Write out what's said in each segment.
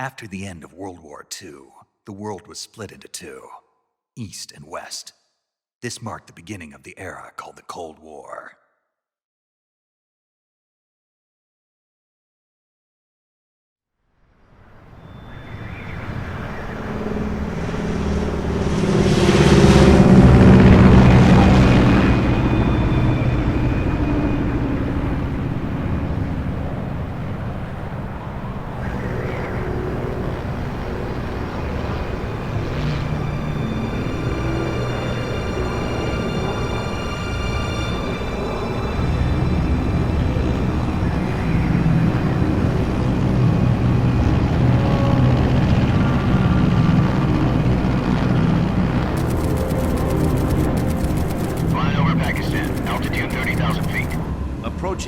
After the end of World War II, the world was split into two, East and West. This marked the beginning of the era called the Cold War.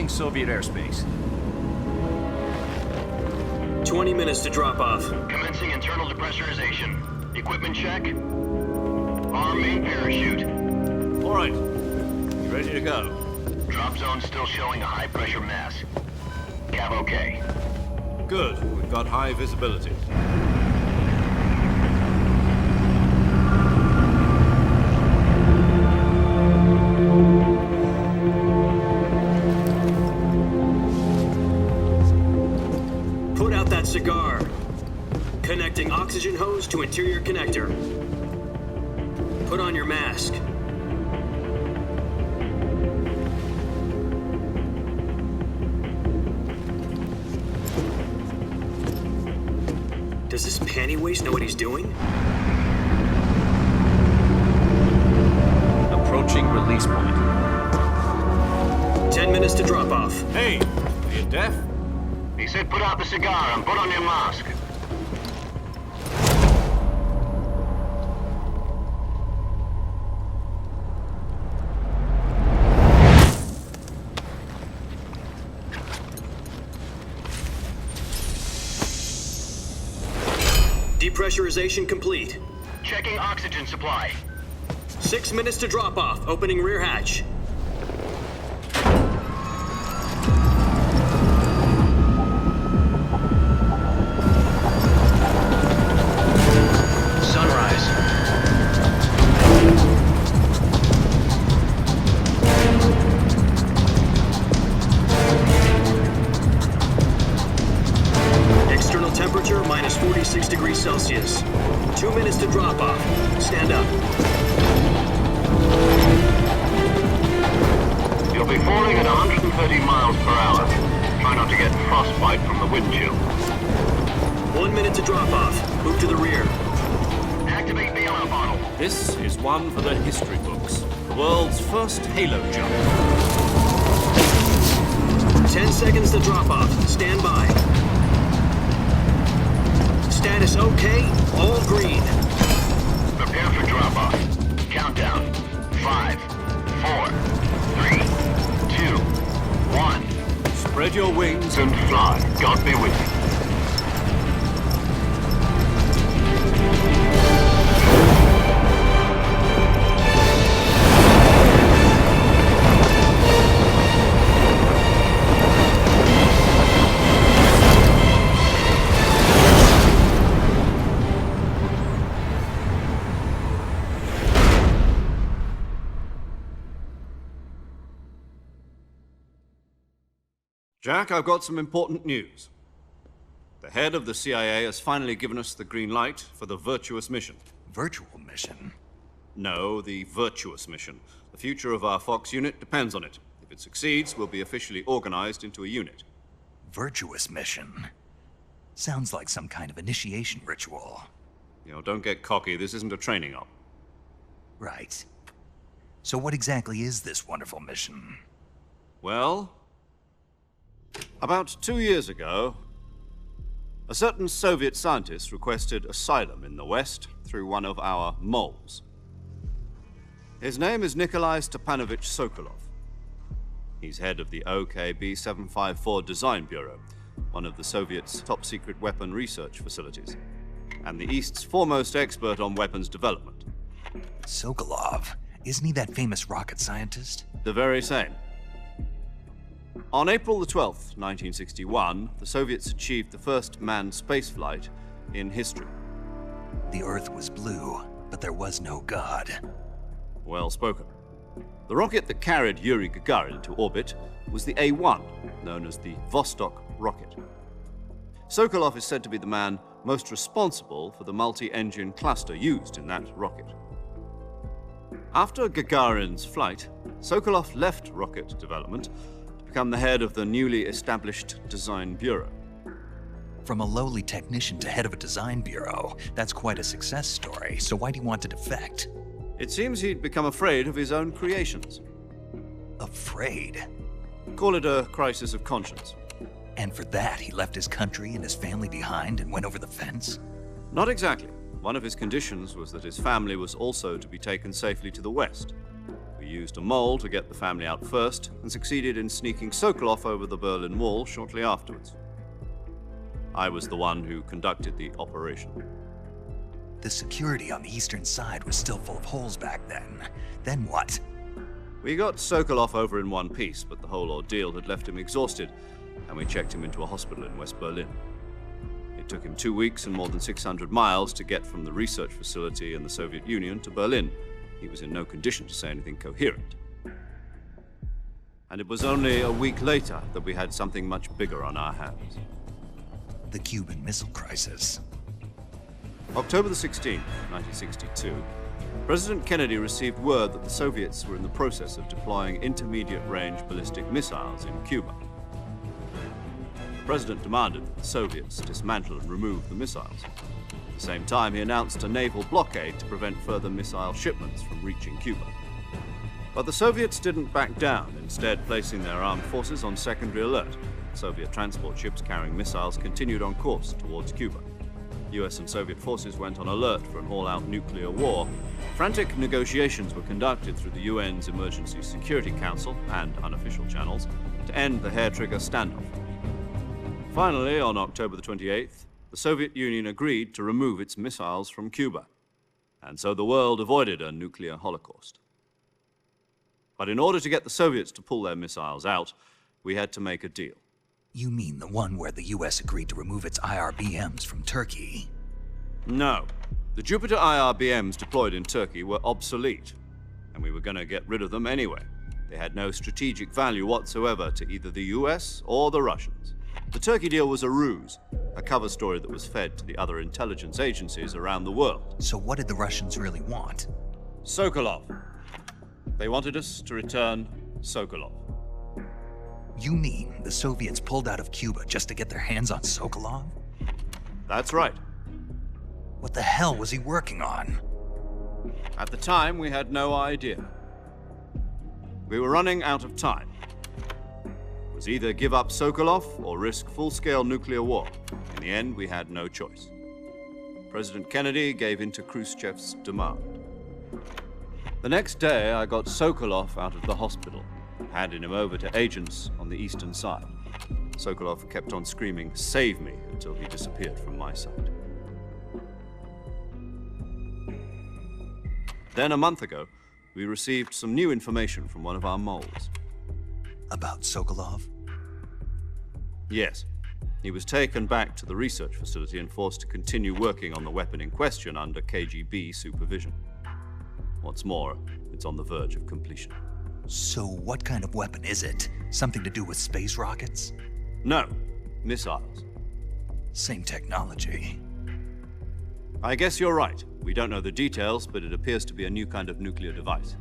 Soviet airspace. 20 minutes to drop off. Commencing internal depressurization. Equipment check. Arm main parachute. All right. Ready to go. Drop zone still showing a high pressure mass. Cav okay. Good. We've got high visibility. Cigar. Connecting oxygen hose to interior connector. Put on your mask. Does this panty waste know what he's doing? Approaching release point. 10 minutes to drop off. Hey, are you deaf? He said put out the cigar and put on your mask. Depressurization complete. Checking oxygen supply. 6 minutes to drop off. Opening rear hatch. Celsius. 2 minutes to drop off. Stand up. You'll be falling at 130 miles per hour. Try not to get frostbite from the wind chill. 1 minute to drop off. Move to the rear. Activate the ammo bottle. This is one for the history books. The world's first halo jump. 10 seconds to drop off. Stand by. Status okay, all green. Prepare for drop-off. Countdown. 5, 4, 3, 2, 1. Spread your wings and fly. God be with you. Jack, I've got some important news. The head of the CIA has finally given us the green light for the virtuous mission. Virtual mission? No, the virtuous mission. The future of our Fox unit depends on it. If it succeeds, we'll be officially organized into a unit. Virtuous mission? Sounds like some kind of initiation ritual. You know, don't get cocky. This isn't a training op. Right. So what exactly is this wonderful mission? Well, about 2 years ago, a certain Soviet scientist requested asylum in the West through one of our moles. His name is Nikolai Sokolov. He's head of the OKB 754 Design Bureau, one of the Soviets' top-secret weapon research facilities, and the East's foremost expert on weapons development. Sokolov? Isn't he that famous rocket scientist? The very same. On April the 12th, 1961, the Soviets achieved the first manned spaceflight in history. The Earth was blue, but there was no God. Well spoken. The rocket that carried Yuri Gagarin to orbit was the A-1, known as the Vostok rocket. Sokolov is said to be the man most responsible for the multi-engine cluster used in that rocket. After Gagarin's flight, Sokolov left rocket development to become the head of the newly established Design Bureau. From a lowly technician to head of a design bureau, that's quite a success story, so why'd he want to defect? It seems he'd become afraid of his own creations. Afraid? Call it a crisis of conscience. And for that, he left his country and his family behind and went over the fence? Not exactly. One of his conditions was that his family was also to be taken safely to the west. We used a mole to get the family out first and succeeded in sneaking Sokolov over the Berlin Wall shortly afterwards. I was the one who conducted the operation. The security on the eastern side was still full of holes back then. Then what? We got Sokolov over in one piece, but the whole ordeal had left him exhausted, and we checked him into a hospital in West Berlin. It took him 2 weeks and more than 600 miles to get from the research facility in the Soviet Union to Berlin. He was in no condition to say anything coherent. And it was only a week later that we had something much bigger on our hands. The Cuban Missile Crisis. October the 16th, 1962, President Kennedy received word that the Soviets were in the process of deploying intermediate-range ballistic missiles in Cuba. The president demanded that the Soviets dismantle and remove the missiles. At the same time, he announced a naval blockade to prevent further missile shipments from reaching Cuba. But the Soviets didn't back down, instead placing their armed forces on secondary alert. Soviet transport ships carrying missiles continued on course towards Cuba. US and Soviet forces went on alert for an all-out nuclear war. Frantic negotiations were conducted through the UN's Emergency Security Council and unofficial channels to end the hair-trigger standoff. Finally, on October the 28th, the Soviet Union agreed to remove its missiles from Cuba, and so the world avoided a nuclear holocaust. But in order to get the Soviets to pull their missiles out, we had to make a deal. You mean the one where the US agreed to remove its IRBMs from Turkey? No. The Jupiter IRBMs deployed in Turkey were obsolete, and we were going to get rid of them anyway. They had no strategic value whatsoever to either the US or the Russians. The Turkey deal was a ruse, a cover story that was fed to the other intelligence agencies around the world. So what did the Russians really want? Sokolov. They wanted us to return Sokolov. You mean the Soviets pulled out of Cuba just to get their hands on Sokolov? That's right. What the hell was he working on? At the time, we had no idea. We were running out of time. It was either give up Sokolov or risk full-scale nuclear war. In the end, we had no choice. President Kennedy gave in to Khrushchev's demand. The next day, I got Sokolov out of the hospital, handing him over to agents on the eastern side. Sokolov kept on screaming, "Save me," until he disappeared from my sight. Then a month ago, we received some new information from one of our moles. About Sokolov? Yes. He was taken back to the research facility and forced to continue working on the weapon in question under KGB supervision. What's more, it's on the verge of completion. So what kind of weapon is it? Something to do with space rockets? No, missiles. Same technology. I guess you're right. We don't know the details, but it appears to be a new kind of nuclear device.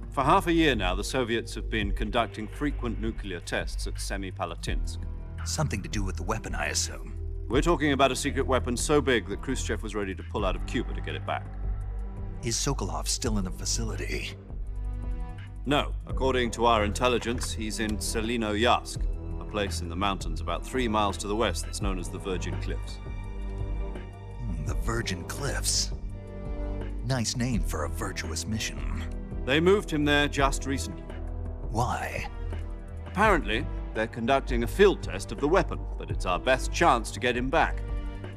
For half a year now, the Soviets have been conducting frequent nuclear tests at Semipalatinsk. Something to do with the weapon, I assume. We're talking about a secret weapon so big that Khrushchev was ready to pull out of Cuba to get it back. Is Sokolov still in the facility? No. According to our intelligence, he's in Selinoyarsk, a place in the mountains about 3 miles to the west that's known as the Virgin Cliffs. The Virgin Cliffs. Nice name for a virtuous mission. They moved him there just recently. Why? Apparently, they're conducting a field test of the weapon, but it's our best chance to get him back.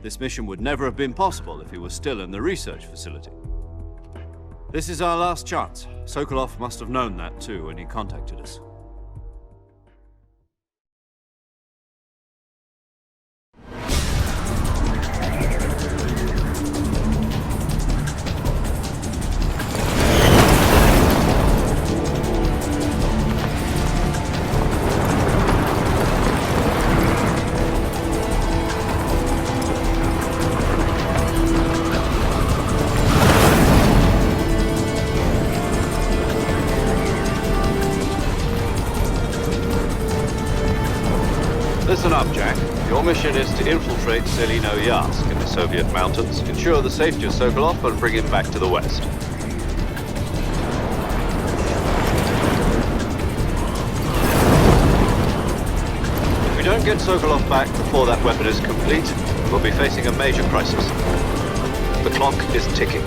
This mission would never have been possible if he was still in the research facility. This is our last chance. Sokolov must have known that too when he contacted us. mission is to infiltrate Selino-Yarsk in the Soviet mountains, ensure the safety of Sokolov, and bring him back to the West. If we don't get Sokolov back before that weapon is complete, we'll be facing a major crisis. The clock is ticking.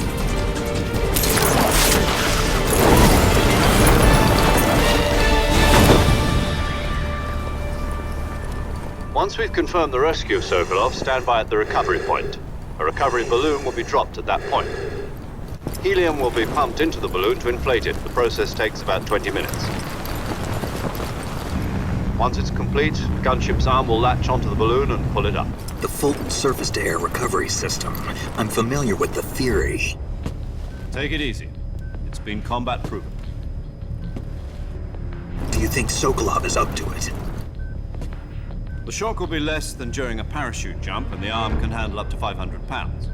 Once we've confirmed the rescue of Sokolov, stand by at the recovery point. A recovery balloon will be dropped at that point. Helium will be pumped into the balloon to inflate it. The process takes about 20 minutes. Once it's complete, the gunship's arm will latch onto the balloon and pull it up. The Fulton surface-to-air recovery system. I'm familiar with the theory. Take it easy. It's been combat-proven. Do you think Sokolov is up to it? The shock will be less than during a parachute jump, and the arm can handle up to 500 pounds.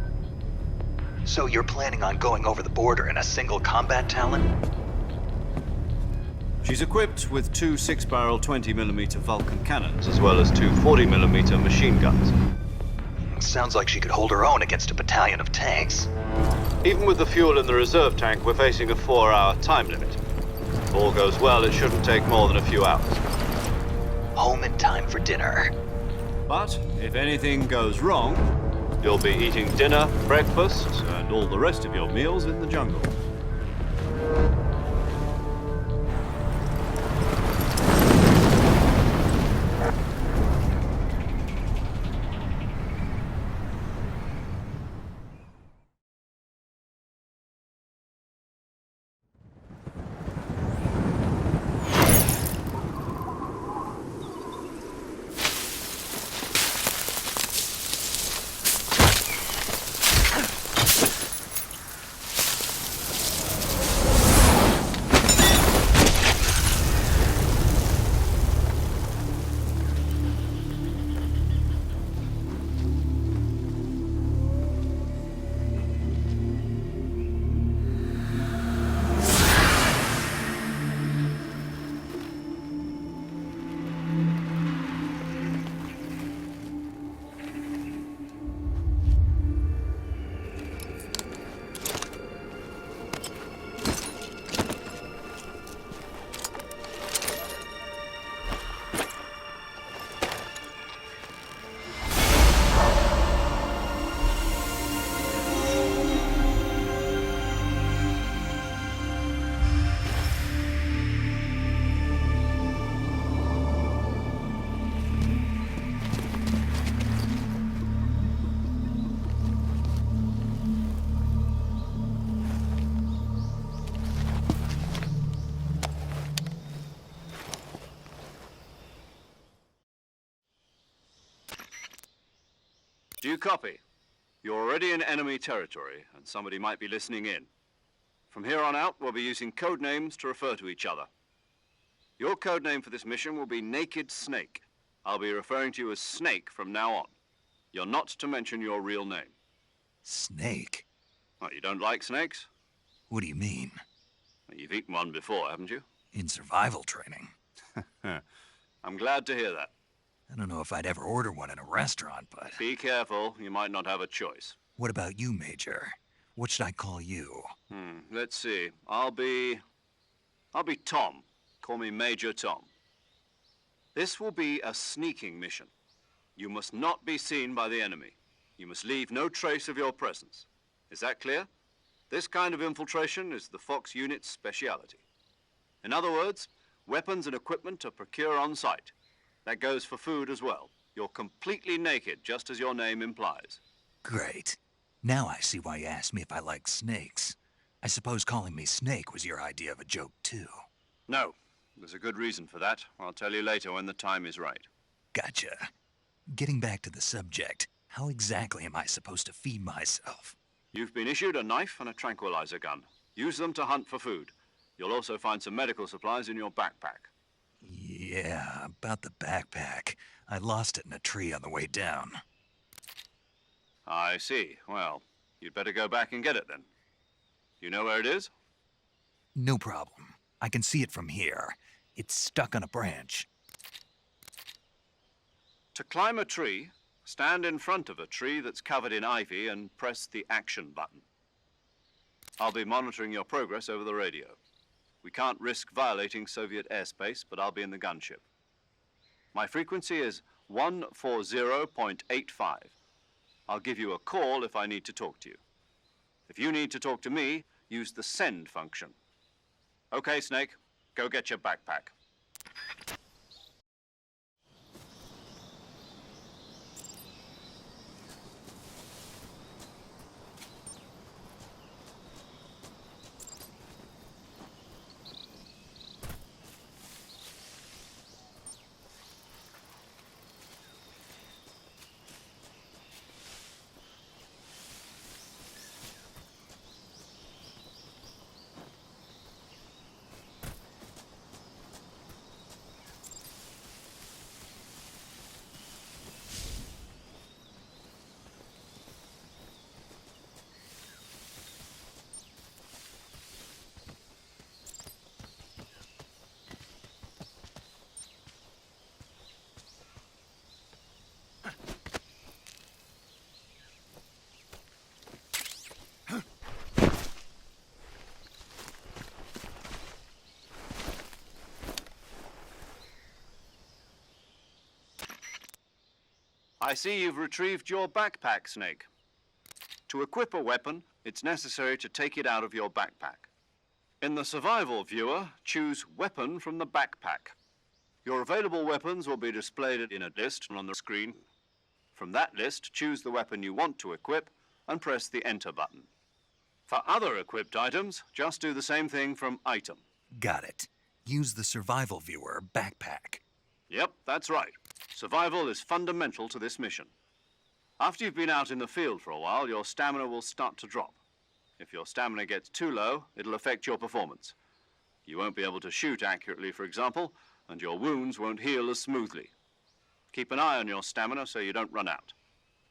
So you're planning on going over the border in a single combat Talon? She's equipped with two 6-barrel 20mm Vulcan cannons, as well as two 40mm machine guns. Sounds like she could hold her own against a battalion of tanks. Even with the fuel in the reserve tank, we're facing a 4-hour time limit. If all goes well, it shouldn't take more than a few hours. Home in time for dinner. But if anything goes wrong, you'll be eating dinner, breakfast, and all the rest of your meals in the jungle. Do you copy? You're already in enemy territory, and somebody might be listening in. From here on out, we'll be using code names to refer to each other. Your code name for this mission will be Naked Snake. I'll be referring to you as Snake from now on. You're not to mention your real name. Snake? What, you don't like snakes? What do you mean? Well, you've eaten one before, haven't you? In survival training. I'm glad to hear that. I don't know if I'd ever order one in a restaurant, but... Be careful, you might not have a choice. What about you, Major? What should I call you? Let's see. I'll be Tom. Call me Major Tom. This will be a sneaking mission. You must not be seen by the enemy. You must leave no trace of your presence. Is that clear? This kind of infiltration is the Fox unit's speciality. In other words, weapons and equipment are procured on site. That goes for food as well. You're completely naked, just as your name implies. Great. Now I see why you asked me if I like snakes. I suppose calling me Snake was your idea of a joke, too. No. There's a good reason for that. I'll tell you later when the time is right. Gotcha. Getting back to the subject, how exactly am I supposed to feed myself? You've been issued a knife and a tranquilizer gun. Use them to hunt for food. You'll also find some medical supplies in your backpack. Yeah, about the backpack. I lost it in a tree on the way down. I see. Well, you'd better go back and get it then. You know where it is? No problem. I can see it from here. It's stuck on a branch. To climb a tree, stand in front of a tree that's covered in ivy and press the action button. I'll be monitoring your progress over the radio. We can't risk violating Soviet airspace, but I'll be in the gunship. My frequency is 140.85. I'll give you a call if I need to talk to you. If you need to talk to me, use the send function. Okay, Snake, go get your backpack. I see you've retrieved your backpack, Snake. To equip a weapon, it's necessary to take it out of your backpack. In the survival viewer, choose Weapon from the backpack. Your available weapons will be displayed in a list on the screen. From that list, choose the weapon you want to equip and press the Enter button. For other equipped items, just do the same thing from Item. Got it. Use the survival viewer backpack. Yep, that's right. Survival is fundamental to this mission. After you've been out in the field for a while, your stamina will start to drop. If your stamina gets too low, it'll affect your performance. You won't be able to shoot accurately, for example, and your wounds won't heal as smoothly. Keep an eye on your stamina so you don't run out.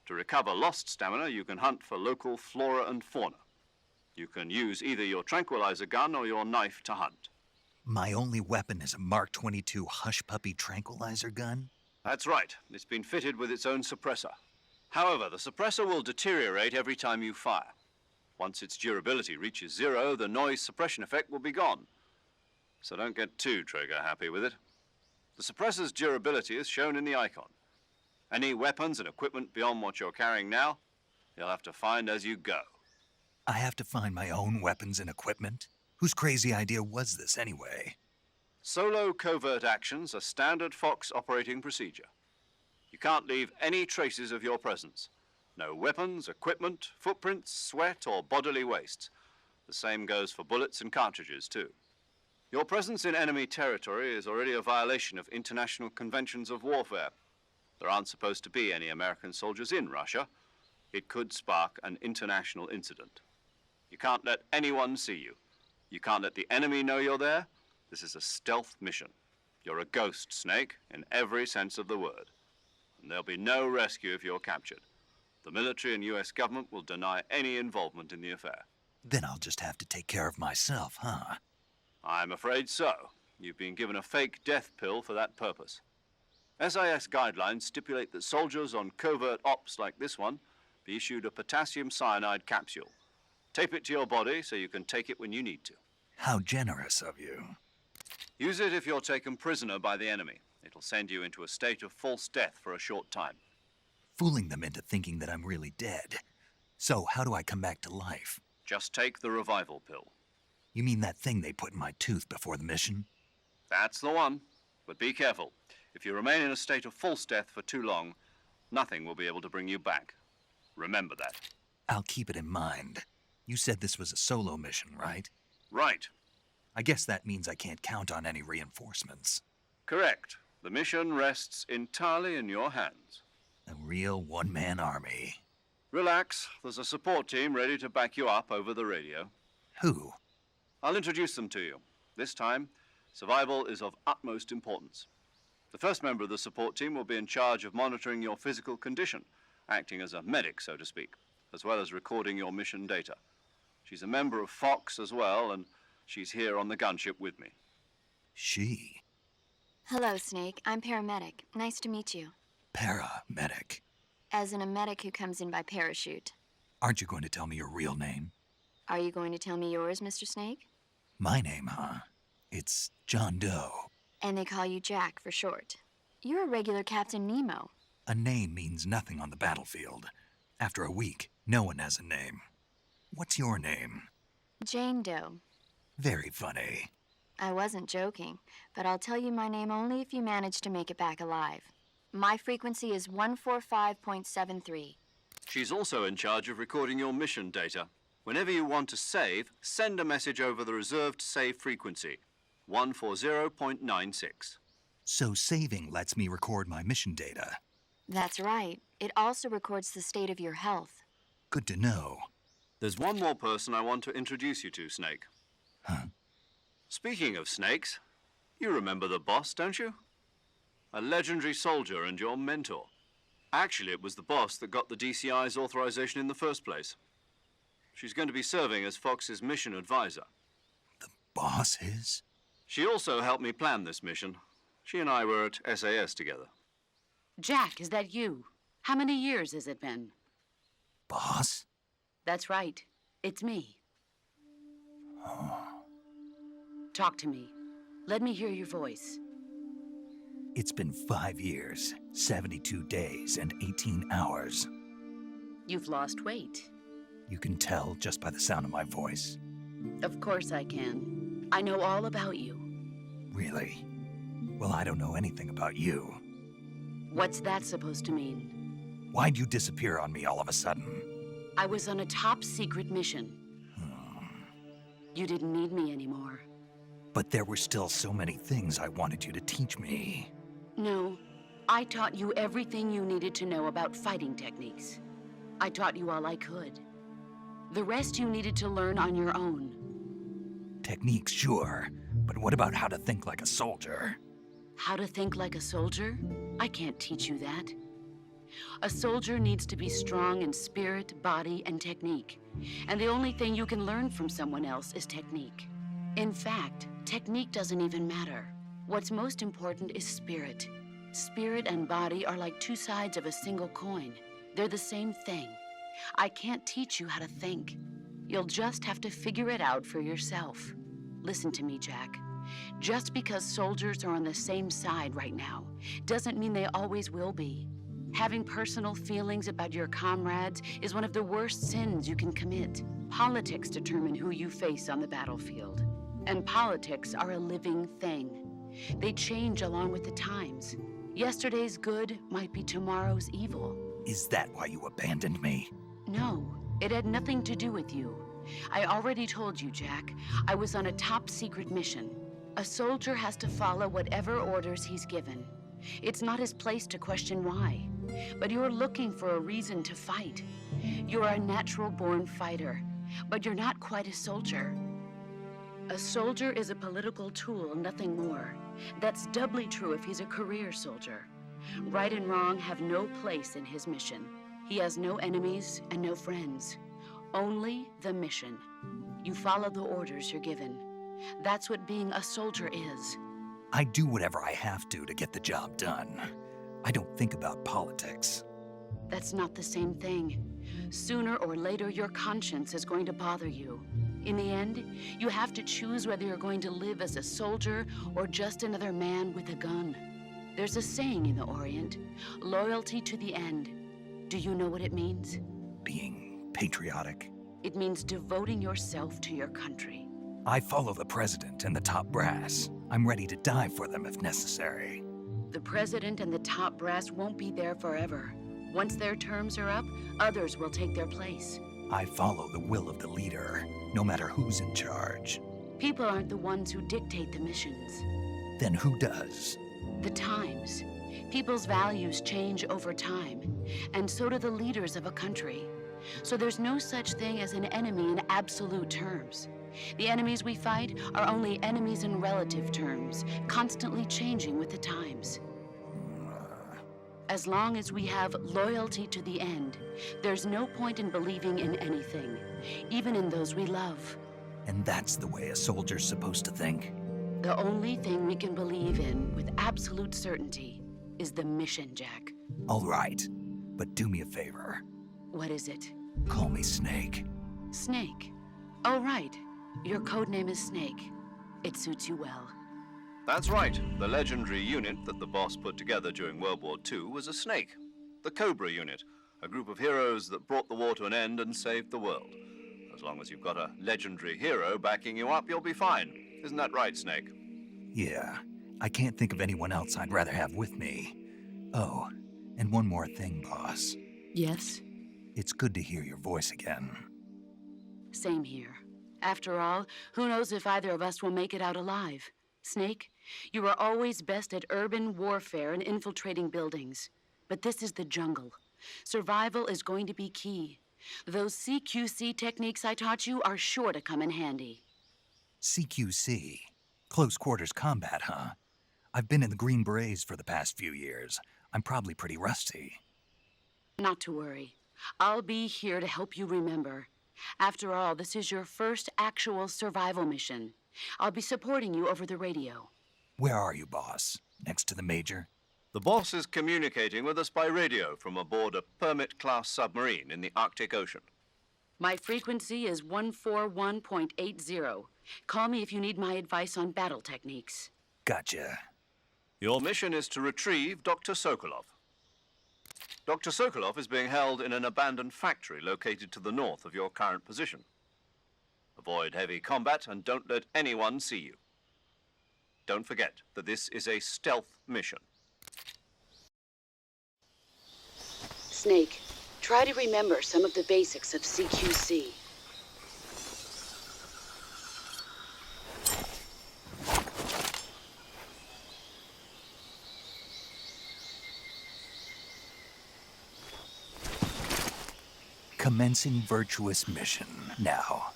To recover lost stamina, you can hunt for local flora and fauna. You can use either your tranquilizer gun or your knife to hunt. My only weapon is a Mark 22 Hush Puppy tranquilizer gun? That's right. It's been fitted with its own suppressor. However, the suppressor will deteriorate every time you fire. Once its durability reaches 0, the noise suppression effect will be gone. So don't get too trigger-happy with it. The suppressor's durability is shown in the icon. Any weapons and equipment beyond what you're carrying now, you'll have to find as you go. I have to find my own weapons and equipment? Whose crazy idea was this, anyway? Solo covert actions are standard Fox operating procedure. You can't leave any traces of your presence. No weapons, equipment, footprints, sweat, or bodily waste. The same goes for bullets and cartridges, too. Your presence in enemy territory is already a violation of international conventions of warfare. There aren't supposed to be any American soldiers in Russia. It could spark an international incident. You can't let anyone see you. You can't let the enemy know you're there. This is a stealth mission. You're a ghost, Snake, in every sense of the word. And there'll be no rescue if you're captured. The military and US government will deny any involvement in the affair. Then I'll just have to take care of myself, huh? I'm afraid so. You've been given a fake death pill for that purpose. SIS guidelines stipulate that soldiers on covert ops like this one be issued a potassium cyanide capsule. Tape it to your body so you can take it when you need to. How generous of you. Use it if you're taken prisoner by the enemy. It'll send you into a state of false death for a short time. Fooling them into thinking that I'm really dead. So, how do I come back to life? Just take the revival pill. You mean that thing they put in my tooth before the mission? That's the one. But be careful. If you remain in a state of false death for too long, nothing will be able to bring you back. Remember that. I'll keep it in mind. You said this was a solo mission, right? Right. I guess that means I can't count on any reinforcements. Correct. The mission rests entirely in your hands. A real one-man army. Relax. There's a support team ready to back you up over the radio. Who? I'll introduce them to you. This time, survival is of utmost importance. The first member of the support team will be in charge of monitoring your physical condition, acting as a medic, so to speak, as well as recording your mission data. She's a member of Fox as well, and she's here on the gunship with me. She? Hello, Snake. I'm paramedic. Nice to meet you. Paramedic. As in a medic who comes in by parachute. Aren't you going to tell me your real name? Are you going to tell me yours, Mr. Snake? My name, huh? It's John Doe. And they call you Jack for short. You're a regular Captain Nemo. A name means nothing on the battlefield. After a week, no one has a name. What's your name? Jane Doe. Very funny. I wasn't joking, but I'll tell you my name only if you manage to make it back alive. My frequency is 145.73. She's also in charge of recording your mission data. Whenever you want to save, send a message over the reserved save frequency, 140.96. So saving lets me record my mission data. That's right. It also records the state of your health. Good to know. There's one more person I want to introduce you to, Snake. Huh? Speaking of snakes, you remember the boss, don't you? A legendary soldier and your mentor. Actually, it was the boss that got the DCI's authorization in the first place. She's going to be serving as Fox's mission advisor. The boss is? She also helped me plan this mission. She and I were at SAS together. Jack, is that you? How many years has it been? Boss? That's right. It's me. Talk to me. Let me hear your voice. It's been 5 years, 72 days, and 18 hours. You've lost weight. You can tell just by the sound of my voice. Of course I can. I know all about you. Really? Well, I don't know anything about you. What's that supposed to mean? Why'd you disappear on me all of a sudden? I was on a top secret mission. You didn't need me anymore. But there were still so many things I wanted you to teach me. No, I taught you everything you needed to know about fighting techniques. I taught you all I could. The rest you needed to learn on your own. Techniques, sure. But what about how to think like a soldier? How to think like a soldier? I can't teach you that. A soldier needs to be strong in spirit, body, and technique. And the only thing you can learn from someone else is technique. In fact, technique doesn't even matter. What's most important is spirit. Spirit and body are like two sides of a single coin. They're the same thing. I can't teach you how to think. You'll just have to figure it out for yourself. Listen to me, Jack. Just because soldiers are on the same side right now doesn't mean they always will be. Having personal feelings about your comrades is one of the worst sins you can commit. Politics determine who you face on the battlefield. And politics are a living thing. They change along with the times. Yesterday's good might be tomorrow's evil. Is that why you abandoned me? No, it had nothing to do with you. I already told you, Jack. I was on a top secret mission. A soldier has to follow whatever orders he's given. It's not his place to question why. But you're looking for a reason to fight. You're a natural-born fighter, but you're not quite a soldier. A soldier is a political tool, nothing more. That's doubly true if he's a career soldier. Right and wrong have no place in his mission. He has no enemies and no friends. Only the mission. You follow the orders you're given. That's what being a soldier is. I do whatever I have to get the job done. I don't think about politics. That's not the same thing. Sooner or later, your conscience is going to bother you. In the end, you have to choose whether you're going to live as a soldier or just another man with a gun. There's a saying in the Orient, loyalty to the end. Do you know what it means? Being patriotic. It means devoting yourself to your country. I follow the president and the top brass. I'm ready to die for them if necessary. The president and the top brass won't be there forever. Once their terms are up, others will take their place. I follow the will of the leader, no matter who's in charge. People aren't the ones who dictate the missions. Then who does? The times. People's values change over time, and so do the leaders of a country. So there's no such thing as an enemy in absolute terms. The enemies we fight are only enemies in relative terms, constantly changing with the times. As long as we have loyalty to the end, there's no point in believing in anything, even in those we love. And that's the way a soldier's supposed to think? The only thing we can believe in with absolute certainty is the mission, Jack. All right, but do me a favor. What is it? Call me Snake. Snake. Oh, right. Your code name is Snake. It suits you well. That's right. The legendary unit that the boss put together during World War II was a snake. The Cobra unit, a group of heroes that brought the war to an end and saved the world. As long as you've got a legendary hero backing you up, you'll be fine. Isn't that right, Snake? Yeah, I can't think of anyone else I'd rather have with me. Oh, and one more thing, boss. Yes? It's good to hear your voice again. Same here. After all, who knows if either of us will make it out alive? Snake, you are always best at urban warfare and infiltrating buildings. But this is the jungle. Survival is going to be key. Those CQC techniques I taught you are sure to come in handy. CQC? Close quarters combat, huh? I've been in the Green Berets for the past few years. I'm probably pretty rusty. Not to worry. I'll be here to help you remember. After all, this is your first actual survival mission. I'll be supporting you over the radio. Where are you, boss? Next to the Major? The boss is communicating with us by radio from aboard a Permit-class submarine in the Arctic Ocean. My frequency is 141.80. Call me if you need my advice on battle techniques. Gotcha. Your mission is to retrieve Dr. Sokolov. Dr. Sokolov is being held in an abandoned factory located to the north of your current position. Avoid heavy combat and don't let anyone see you. Don't forget that this is a stealth mission. Snake, try to remember some of the basics of CQC. Commencing virtuous mission now.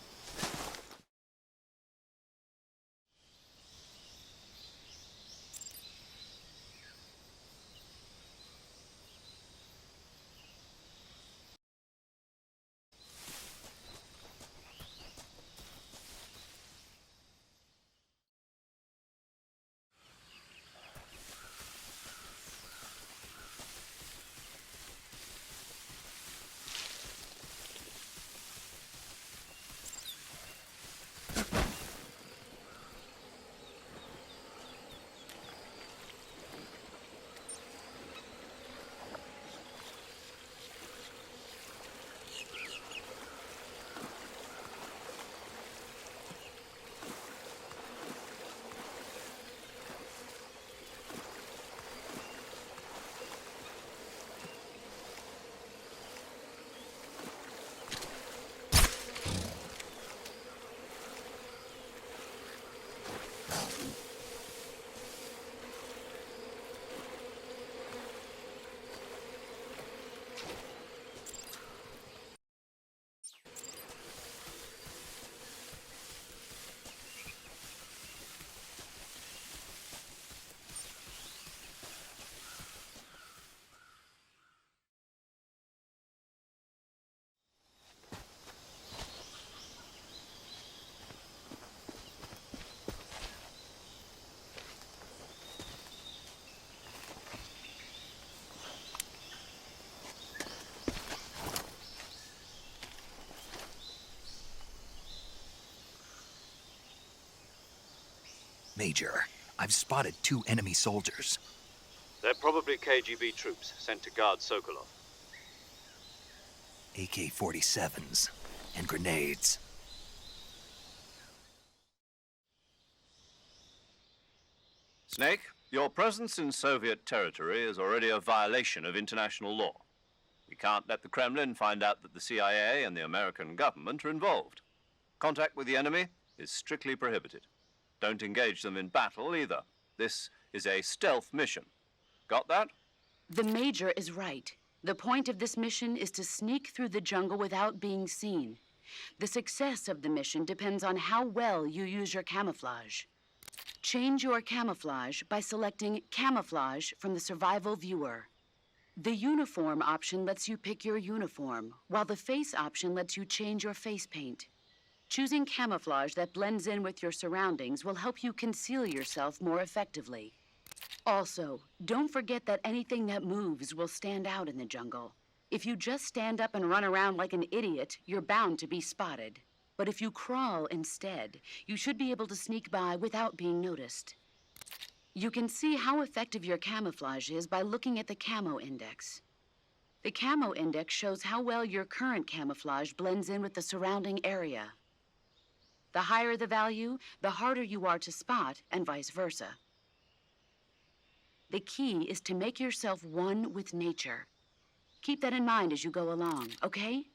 Major, I've spotted 2 enemy soldiers. They're probably KGB troops sent to guard Sokolov. AK-47s and grenades. Snake, your presence in Soviet territory is already a violation of international law. We can't let the Kremlin find out that the CIA and the American government are involved. Contact with the enemy is strictly prohibited. Don't engage them in battle either. This is a stealth mission. Got that? The Major is right. The point of this mission is to sneak through the jungle without being seen. The success of the mission depends on how well you use your camouflage. Change your camouflage by selecting Camouflage from the Survival Viewer. The Uniform option lets you pick your uniform, while the Face option lets you change your face paint. Choosing camouflage that blends in with your surroundings will help you conceal yourself more effectively. Also, don't forget that anything that moves will stand out in the jungle. If you just stand up and run around like an idiot, you're bound to be spotted. But if you crawl instead, you should be able to sneak by without being noticed. You can see how effective your camouflage is by looking at the camo index. The camo index shows how well your current camouflage blends in with the surrounding area. The higher the value, the harder you are to spot, and vice versa. The key is to make yourself one with nature. Keep that in mind as you go along, okay?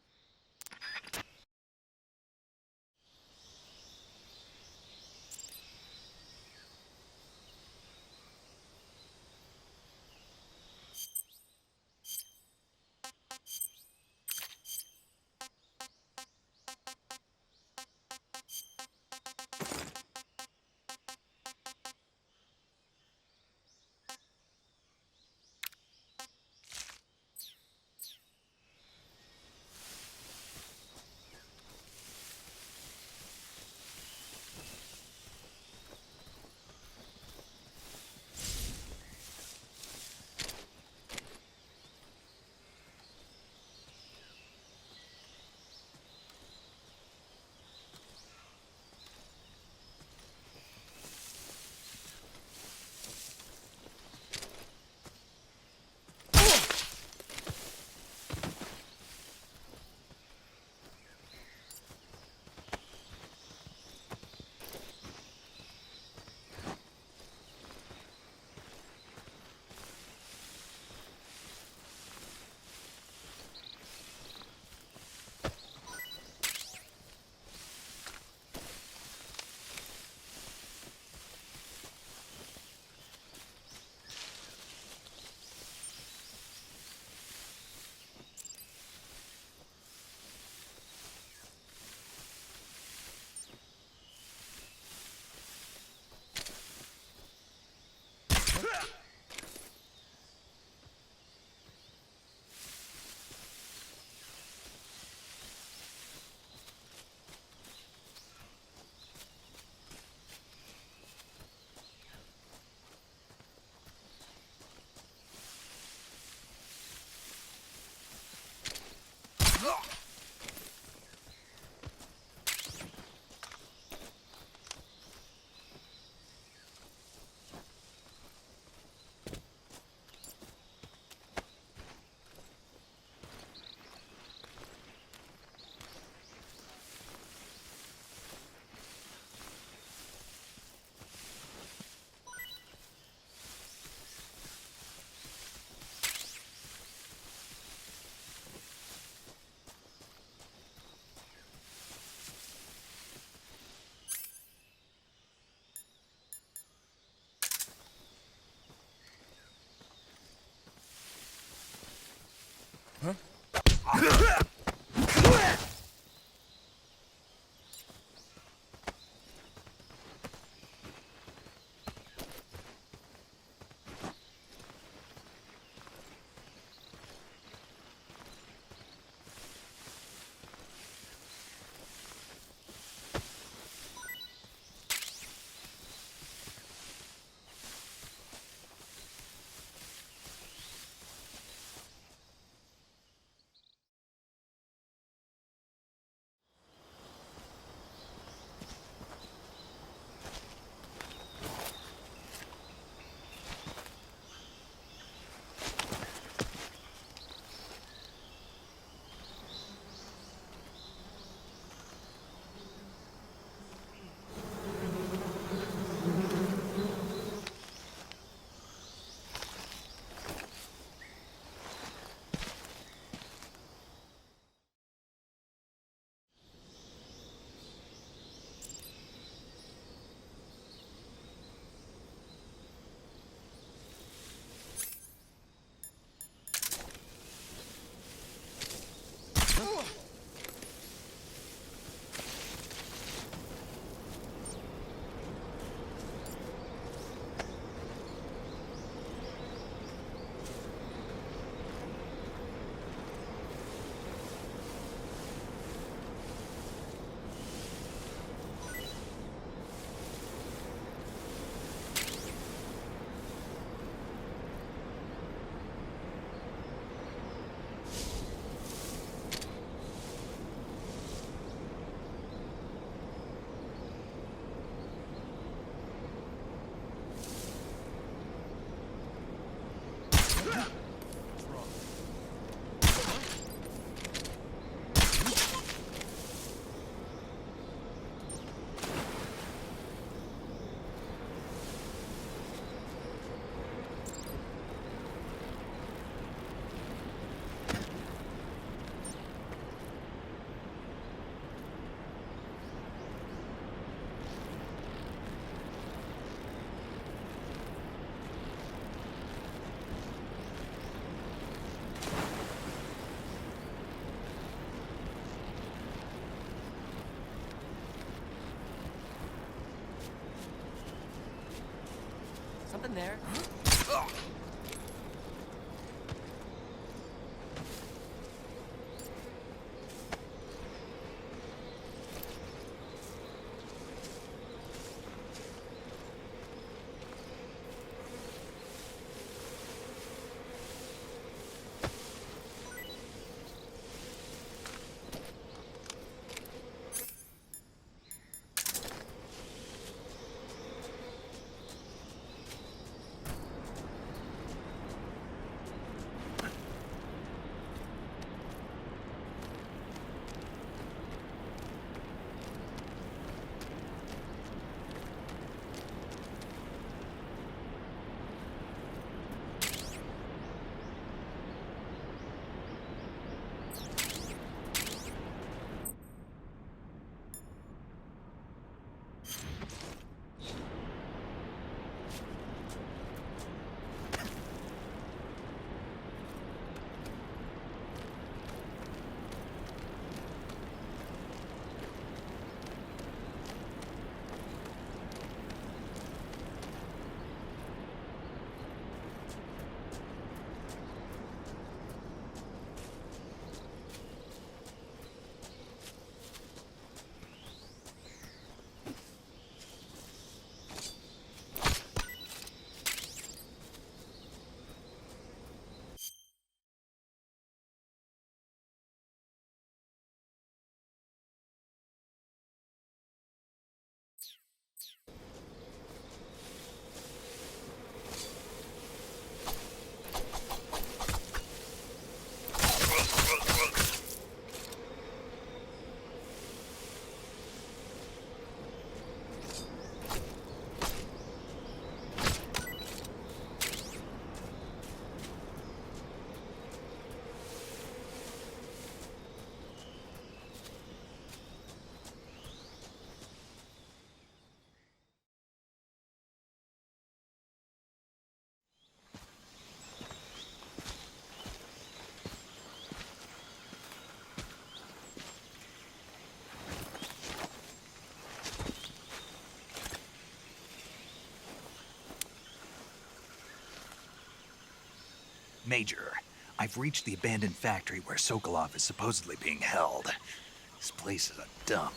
in there. Major, I've reached the abandoned factory where Sokolov is supposedly being held. This place is a dump.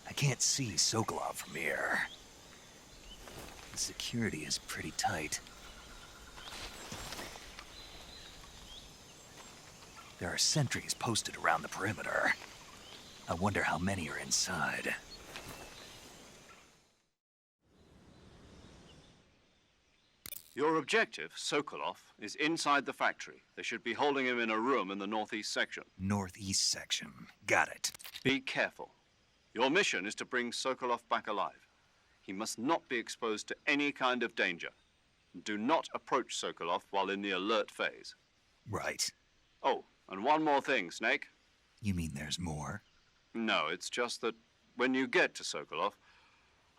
I can't see Sokolov from here. The security is pretty tight. There are sentries posted around the perimeter. I wonder how many are inside. Your objective, Sokolov, is inside the factory. They should be holding him in a room in the northeast section. Northeast section. Got it. Be careful. Your mission is to bring Sokolov back alive. He must not be exposed to any kind of danger. Do not approach Sokolov while in the alert phase. Right. Oh, and one more thing, Snake. You mean there's more? No, it's just that when you get to Sokolov,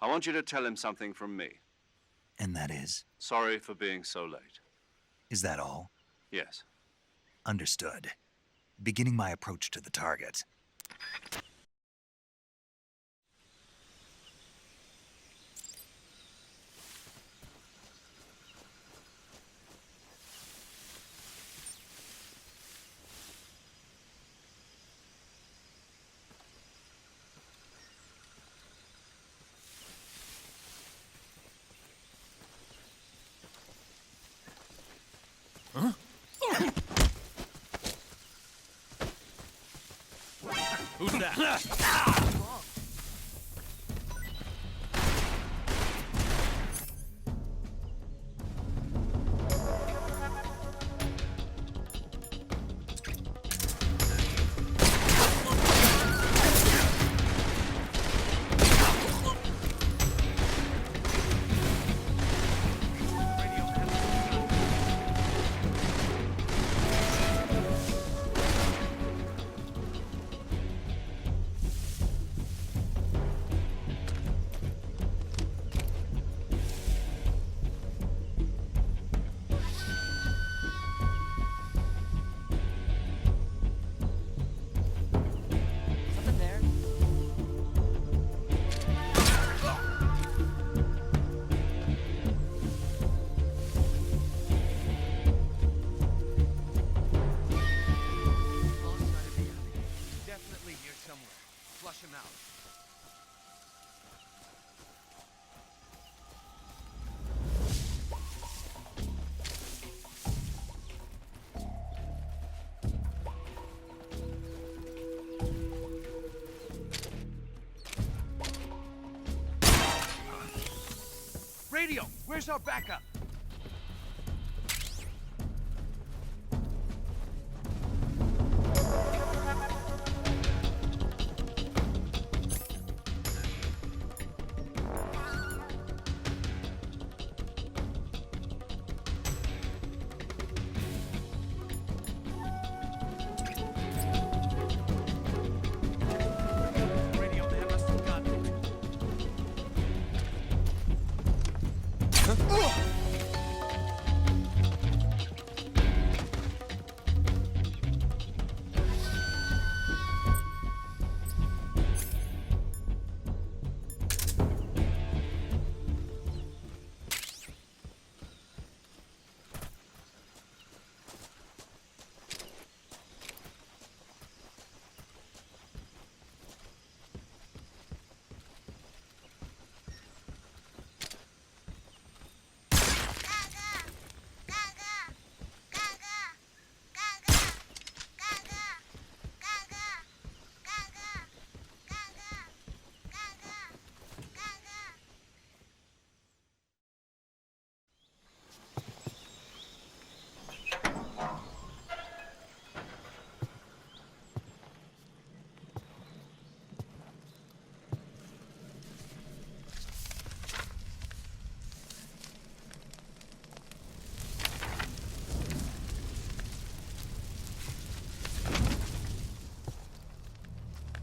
I want you to tell him something from me. And that is? Sorry for being so late. Is that all? Yes. Understood. Beginning my approach to the target. Who's that? radio! Where's our backup?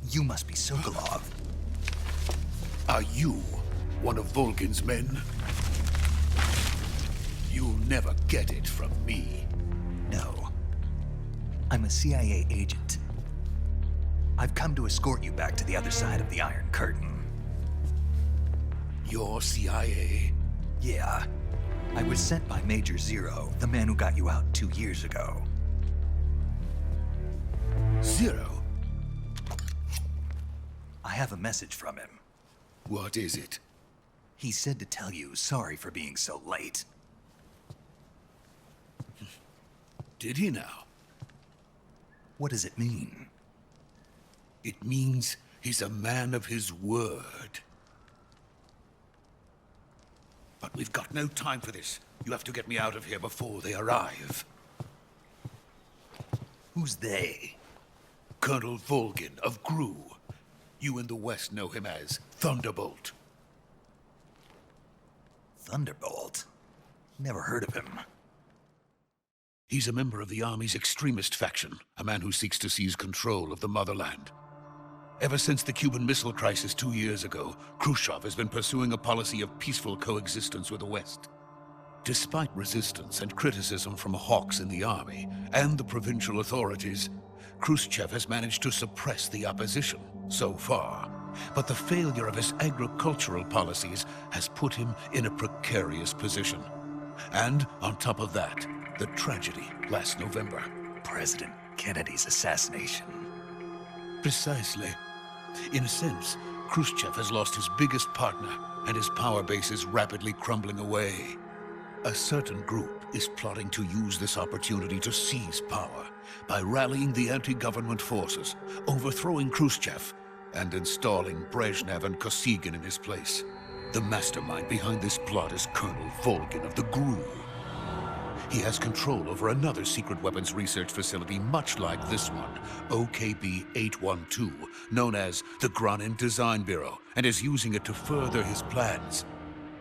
You must be Sokolov. Are you one of Volgin's men? You'll never get it from me. No. I'm a CIA agent. I've come to escort you back to the other side of the Iron Curtain. You're CIA? Yeah. I was sent by Major Zero, the man who got you out 2 years ago. Zero? I have a message from him. What is it? He said to tell you sorry for being so late. Did he now? What does it mean? It means he's a man of his word. But we've got no time for this. You have to get me out of here before they arrive. Who's they? Colonel Volgin of GRU. You in the West know him as Thunderbolt. Thunderbolt? Never heard of him. He's a member of the Army's extremist faction, a man who seeks to seize control of the motherland. Ever since the Cuban Missile Crisis 2 years ago, Khrushchev has been pursuing a policy of peaceful coexistence with the West. Despite resistance and criticism from hawks in the army and the provincial authorities, Khrushchev has managed to suppress the opposition so far. But the failure of his agricultural policies has put him in a precarious position. And on top of that, the tragedy last November. President Kennedy's assassination. Precisely. In a sense, Khrushchev has lost his biggest partner, and his power base is rapidly crumbling away. A certain group is plotting to use this opportunity to seize power by rallying the anti-government forces, overthrowing Khrushchev, and installing Brezhnev and Kosygin in his place. The mastermind behind this plot is Colonel Volgin of the GRU. He has control over another secret weapons research facility much like this one, OKB-812, known as the Granin Design Bureau, and is using it to further his plans.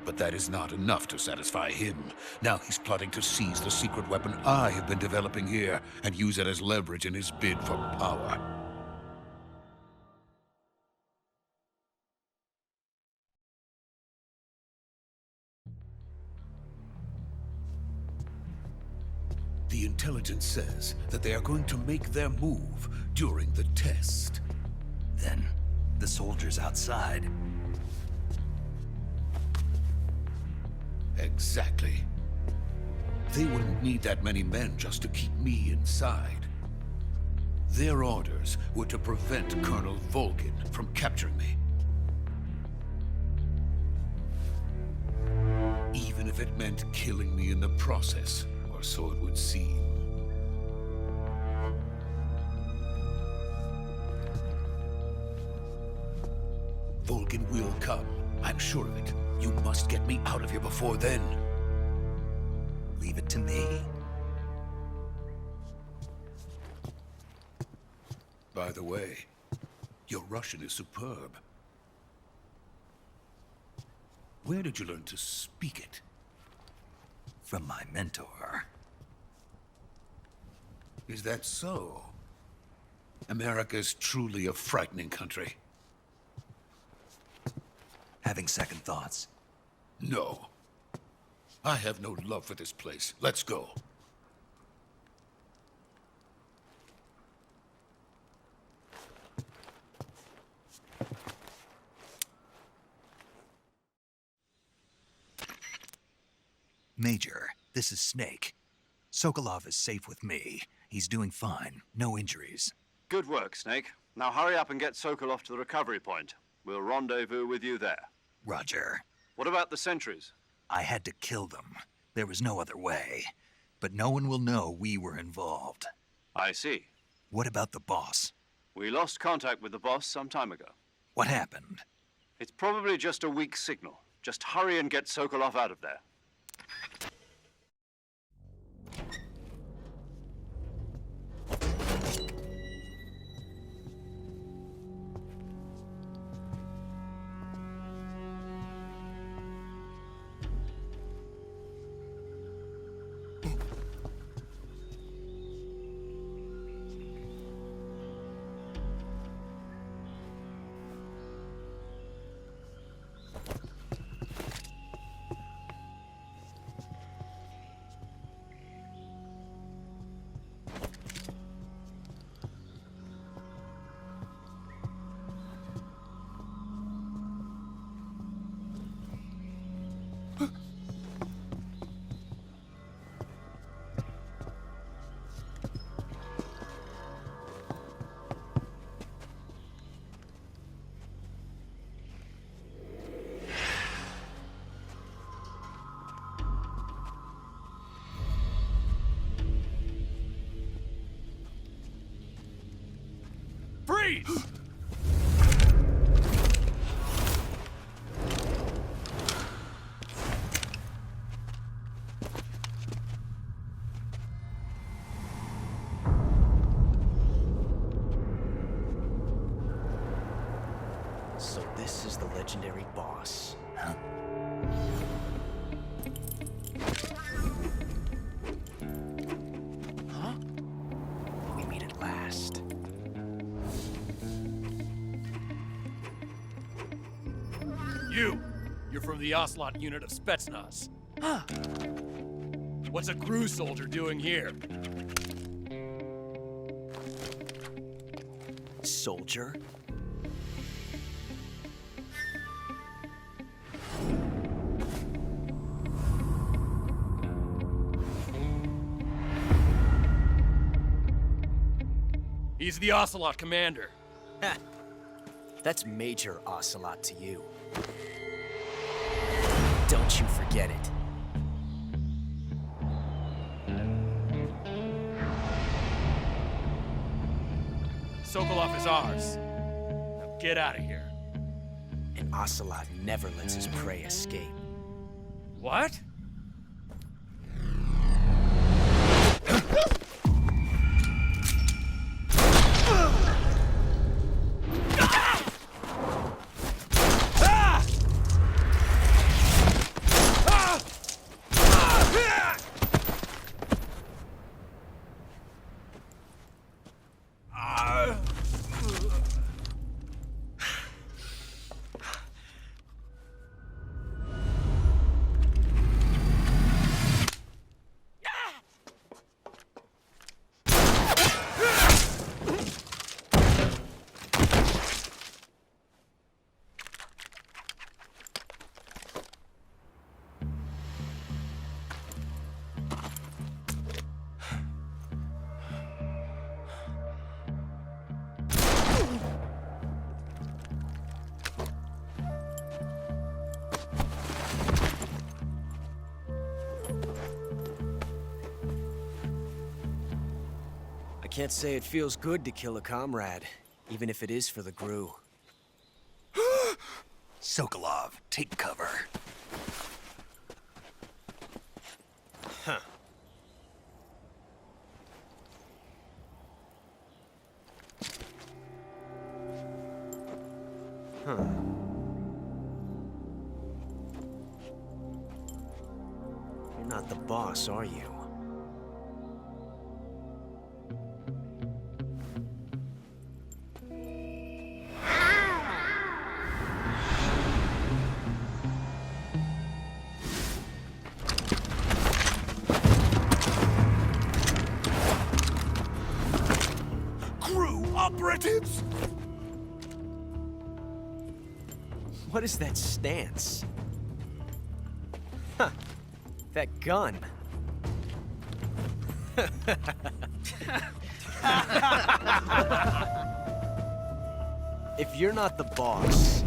But that is not enough to satisfy him. Now he's plotting to seize the secret weapon I have been developing here and use it as leverage in his bid for power. The intelligence says that they are going to make their move during the test. Then, the soldiers outside. Exactly. They wouldn't need that many men just to keep me inside. Their orders were to prevent Colonel Volgin from capturing me. Even if it meant killing me in the process, or so it would seem. Volgin will come, I'm sure of it. You must get me out of here before then. Leave it to me. By the way, your Russian is superb. Where did you learn to speak it? From my mentor. Is that so? America's truly a frightening country. Having second thoughts? No. I have no love for this place. Let's go. Major, this is Snake. Sokolov is safe with me. He's doing fine. No injuries. Good work, Snake. Now hurry up and get Sokolov to the recovery point. We'll rendezvous with you there. Roger. What about the sentries? I had to kill them. There was no other way. But no one will know we were involved. I see. What about the boss? We lost contact with the boss some time ago. What happened? It's probably just a weak signal. Just hurry and get Sokolov out of there. Freeze! So this is the legendary boss. Huh? Huh? We meet at last. You're from the Ocelot unit of Spetsnaz. Huh. What's a crew soldier doing here? Soldier? He's the Ocelot commander. Ha! That's Major Ocelot to you. Don't you forget it. Sokolov is ours. Now get out of here. And Ocelot never lets his prey escape. What? I can't say it feels good to kill a comrade, even if it is for the GRU. Sokolov, take cover. Huh. You're not the boss, are you? Operatives! What is that stance? Huh. That gun. If you're not the boss,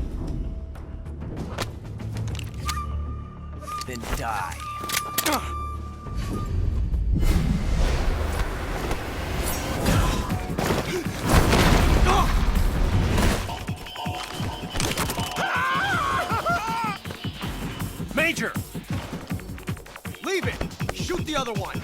then die. Major! Leave it! Shoot the other one!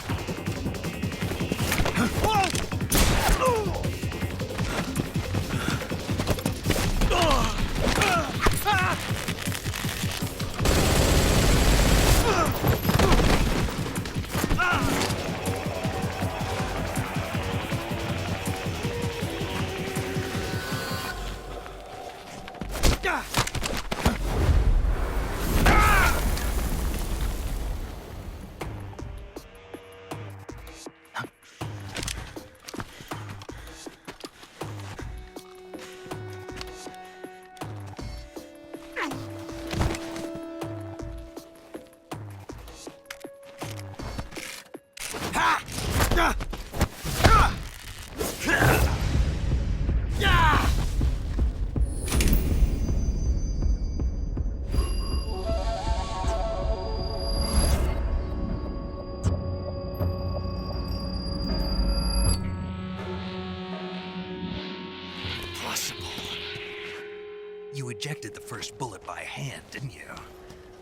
You ejected the first bullet by hand, didn't you?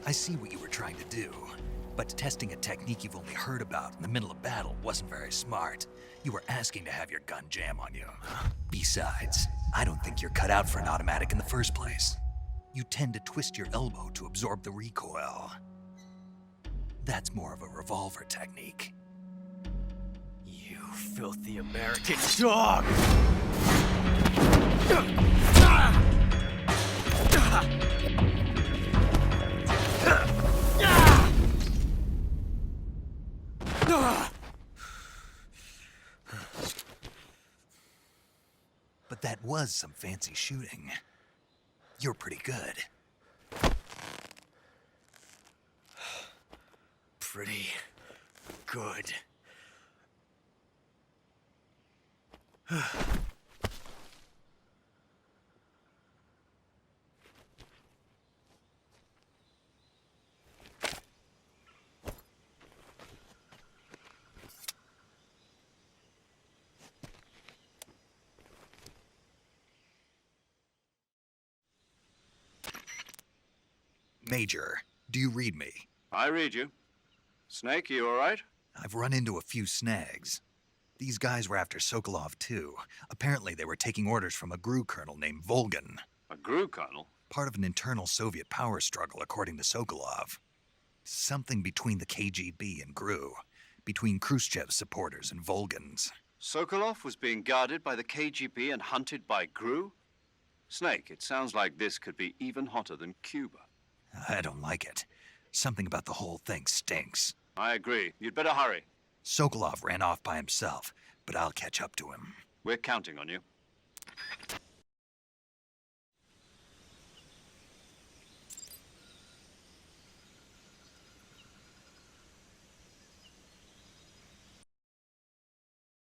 I see what you were trying to do. But testing a technique you've only heard about in the middle of battle wasn't very smart. You were asking to have your gun jam on you. Besides, I don't think you're cut out for an automatic in the first place. You tend to twist your elbow to absorb the recoil. That's more of a revolver technique. You filthy American dog! But that was some fancy shooting. You're pretty good. Pretty good. Major, do you read me? I read you. Snake, you all right? I've run into a few snags. These guys were after Sokolov, too. Apparently, they were taking orders from a GRU colonel named Volgan. A GRU colonel? Part of an internal Soviet power struggle, according to Sokolov. Something between the KGB and GRU. Between Khrushchev's supporters and Volgan's. Sokolov was being guarded by the KGB and hunted by GRU? Snake, it sounds like this could be even hotter than Cuba. I don't like it. Something about the whole thing stinks. I agree. You'd better hurry. Sokolov ran off by himself, but I'll catch up to him. We're counting on you.